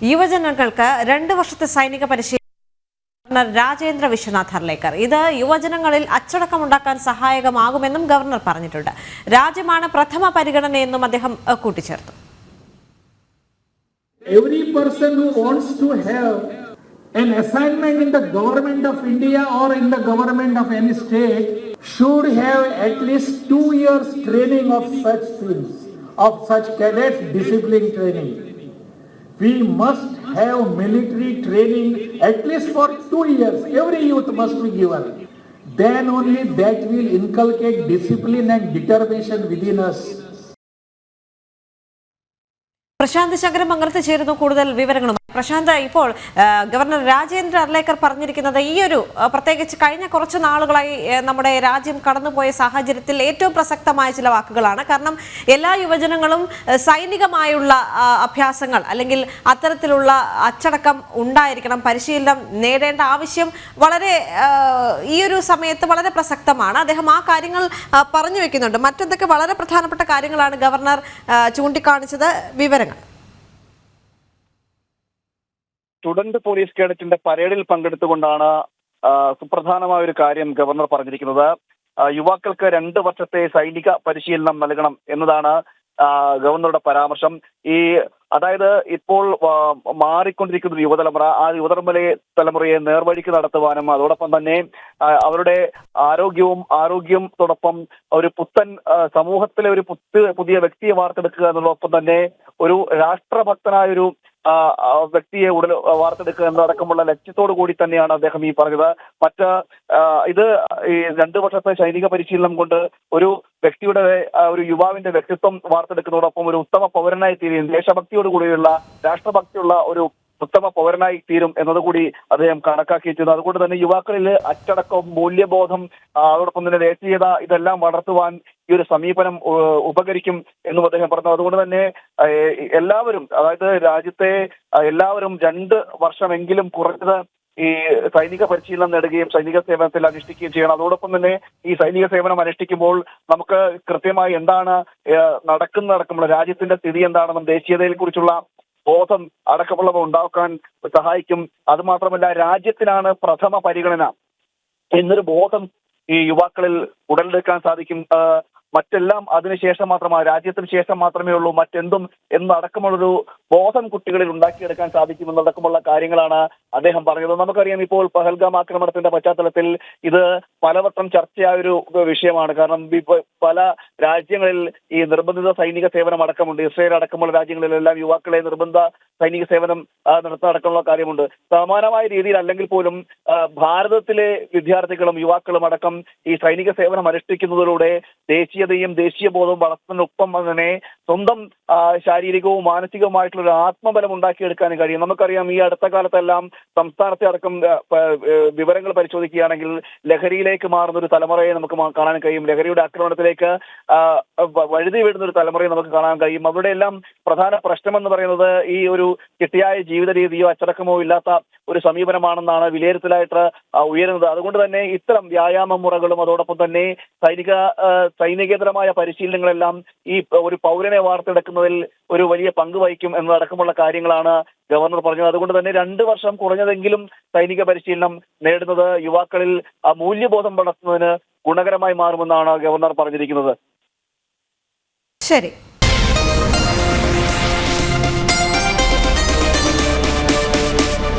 യുവജനങ്ങൾക്ക് 2 വർഷത്തെ സൈനിക പരിശീലനം രാജേന്ദ്ര വിശ്വനാഥ് ഹർലേക്കർ. ഇത് യുവജനങ്ങളിൽ അച്ചടക്കമുണ്ടാക്കാൻ സഹായകമാകുമെന്നും ഗവർണർ പറഞ്ഞിട്ടുണ്ട്. രാജ്യമാണ് പ്രഥമ പരിഗണനയെന്നും അദ്ദേഹം കൂട്ടിച്ചേർത്തു. Every person who wants to have an assignment in the government of India or in the government of any state should have at least 2 years training of such things, of such cadets discipline training. We must have military training at least for 2 years. Every youth must be given. Then only that will inculcate discipline and determination within us. Prashant ശങ്കരമംഗലത്ത് ചേരുന്നു കൂടുതൽ വിവരങ്ങളും. പ്രശാന്ത്, ഇപ്പോൾ governor Rajendra Arlekar പറഞ്ഞിരിക്കുന്നത് ഈയൊരു പ്രത്യേകിച്ച് കഴിഞ്ഞ കുറച്ച് നാളുകളായി നമ്മുടെ രാജ്യം കടന്നുപോയ സാഹചര്യത്തിൽ ഏറ്റവും പ്രസക്തമായ ചില വാക്കുകളാണ്. കാരണം എല്ലാ യുവജനങ്ങളും സൈനികമായുള്ള അഭ്യാസങ്ങൾ അല്ലെങ്കിൽ അത്തരത്തിലുള്ള അച്ചടക്കം ഉണ്ടായിരിക്കണം, പരിശീലനം നേടേണ്ട ആവശ്യം വളരെ ഈയൊരു സമയത്ത് വളരെ പ്രസക്തമാണ്. അദ്ദേഹം ആ കാര്യങ്ങൾ പറഞ്ഞു വെക്കുന്നുണ്ട്. മറ്റെന്തൊക്കെ വളരെ പ്രധാനപ്പെട്ട കാര്യങ്ങളാണ് ഗവർണർ ചൂണ്ടിക്കാണിച്ചത്? വിവരങ്ങൾ. സ്റ്റുഡന്റ് പോലീസ് കേഡറ്റിന്റെ പരേഡിൽ പങ്കെടുത്തുകൊണ്ടാണ് സുപ്രധാനമായ ഒരു കാര്യം ഗവർണർ പറഞ്ഞിരിക്കുന്നത്. യുവാക്കൾക്ക് 2 വർഷത്തെ സൈനിക പരിശീലനം നൽകണം എന്നതാണ് ഗവർണറുടെ പരാമർശം. അതായത് ഇപ്പോൾ മാറിക്കൊണ്ടിരിക്കുന്ന യുവതലമുറ, ആ യുവതലമുറയെ നേർവഴിക്ക് നടത്തുവാനും അതോടൊപ്പം തന്നെ അവരുടെ ആരോഗ്യത്തോടൊപ്പം ഒരു പുത്തൻ സമൂഹത്തിലെ ഒരു പുതിയ വ്യക്തിയെ വാർത്തെടുക്കുക എന്നതോടൊപ്പം തന്നെ ഒരു രാഷ്ട്രഭക്തനായൊരു വ്യക്തിയെ വാർത്തെടുക്കുക എന്നതടക്കമുള്ള ലക്ഷ്യത്തോടു കൂടി തന്നെയാണ് അദ്ദേഹം ഈ പറഞ്ഞത്. ഇത് ഈ 2 വർഷത്തെ സൈനിക പരിശീലനം കൊണ്ട് ഒരു വ്യക്തിയുടെ ഒരു യുവാവിന്റെ വ്യക്തിത്വം വാർത്തെടുക്കുന്നതോടൊപ്പം ഒരു ഉത്തമ പൗരനായി തീരും, ദേശഭക്തിയോട് കൂടിയുള്ള രാഷ്ട്രഭക്തിയുള്ള ഒരു ഉത്തമ പൗരനായി തീരും എന്നതുകൂടി അദ്ദേഹം കണക്കാക്കിയിട്ടുണ്ട്. അതുകൊണ്ട് തന്നെ യുവാക്കളിൽ അച്ചടക്കം, മൂല്യബോധം, അതോടൊപ്പം തന്നെ ദേശീയത ഇതെല്ലാം വളർത്തുവാൻ ഈ ഒരു സമീപനം ഉപകരിക്കും എന്നും അദ്ദേഹം പറഞ്ഞു. അതുകൊണ്ട് തന്നെ എല്ലാവരും, അതായത് രാജ്യത്തെ എല്ലാവരും 2 വർഷമെങ്കിലും കുറഞ്ഞത് ഈ സൈനിക പരിശീലനം നേടുകയും സൈനിക സേവനത്തിൽ അനുഷ്ഠിക്കുകയും ചെയ്യണം. അതോടൊപ്പം തന്നെ ഈ സൈനിക സേവനം അനുഷ്ഠിക്കുമ്പോൾ നമുക്ക് കൃത്യമായി എന്താണ് നടക്കുമ്പോൾ രാജ്യത്തിന്റെ സ്ഥിതി എന്താണെന്നും ദേശീയതയെ കുറിച്ചുള്ള ബോധം അടക്കമുള്ളവ ഉണ്ടാക്കാൻ സഹായിക്കും. അതുമാത്രമല്ല, രാജ്യത്തിനാണ് പ്രഥമ പരിഗണന എന്നൊരു ബോധം ഈ യുവാക്കളിൽ ഉടലെടുക്കാൻ സാധിക്കും. മറ്റെല്ലാം അതിനുശേഷം മാത്രമാണ്, രാജ്യത്തിന് ശേഷം മാത്രമേ ഉള്ളൂ മറ്റെന്തും എന്നടക്കമുള്ളൊരു ബോധം കുട്ടികളിൽ ഉണ്ടാക്കിയെടുക്കാൻ സാധിക്കുമെന്നടക്കമുള്ള കാര്യങ്ങളാണ് അദ്ദേഹം പറഞ്ഞത്. നമുക്കറിയാം, ഇപ്പോൾ പഹൽഗാം ആക്രമണത്തിന്റെ പശ്ചാത്തലത്തിൽ ഇത് പലവട്ടം ചർച്ചയായൊരു വിഷയമാണ്. കാരണം പല രാജ്യങ്ങളിൽ ഈ നിർബന്ധിത സൈനിക സേവനം അടക്കമുണ്ട്. ഇസ്രയേൽ അടക്കമുള്ള രാജ്യങ്ങളിലെല്ലാം യുവാക്കളെ നിർബന്ധ സൈനിക സേവനം നടത്താനടക്കമുള്ള കാര്യമുണ്ട്. സമാനമായ രീതിയിൽ അല്ലെങ്കിൽ പോലും ഭാരതത്തിലെ വിദ്യാർത്ഥികളും യുവാക്കളും അടക്കം ഈ സൈനിക സേവനം അനുഷ്ഠിക്കുന്നതിലൂടെ ദേശീയതയും ദേശീയബോധവും വളർത്തുന്നതിനൊപ്പം തന്നെ സ്വന്തം ശാരീരികവും മാനസികവുമായിട്ടുള്ള ഒരു ആത്മബലം ഉണ്ടാക്കിയെടുക്കാനും കഴിയും. നമുക്കറിയാം, ഈ അടുത്ത കാലത്തെല്ലാം സംസ്ഥാനത്തെ അടക്കം വിവരങ്ങൾ പരിശോധിക്കുകയാണെങ്കിൽ ലഹരിയിലേക്ക് മാറുന്ന ഒരു തലമുറയെ നമുക്ക് കാണാൻ കഴിയും. ലഹരിയുടെ ആക്രമണത്തിലേക്ക് വഴുതി വീഴുന്ന ഒരു തലമുറയെ നമുക്ക് കാണാൻ കഴിയും. അവരുടെ എല്ലാം പ്രധാന പ്രശ്നമെന്ന് പറയുന്നത് ഈ ഒരു ചിട്ടയായ ജീവിത രീതിയോ അച്ചടക്കമോ ഇല്ലാത്ത ഒരു സമീപനമാണെന്നാണ് വിലയിരുത്തലായിട്ട് ഉയരുന്നത്. അതുകൊണ്ട് തന്നെ ഇത്തരം വ്യായാമ മുറകളും അതോടൊപ്പം തന്നെ സൈനികേതരമായ പരിശീലനങ്ങളെല്ലാം ഈ ഒരു പൗരനെ വാർത്തെടുക്കുന്നതിൽ ഒരു വലിയ പങ്ക് വഹിക്കും എന്നതടക്കമുള്ള കാര്യങ്ങളാണ് ഗവർണർ പറഞ്ഞത്. അതുകൊണ്ട് തന്നെ 2 വർഷം കുറഞ്ഞതെങ്കിലും സൈനിക പരിശീലനം നേടുന്നത് യുവാക്കളിൽ ആ മൂല്യബോധം വളർത്തുന്നതിന് ഗുണകരമായി മാറുമെന്നാണ് ഗവർണർ പറഞ്ഞിരിക്കുന്നത്. ശരി.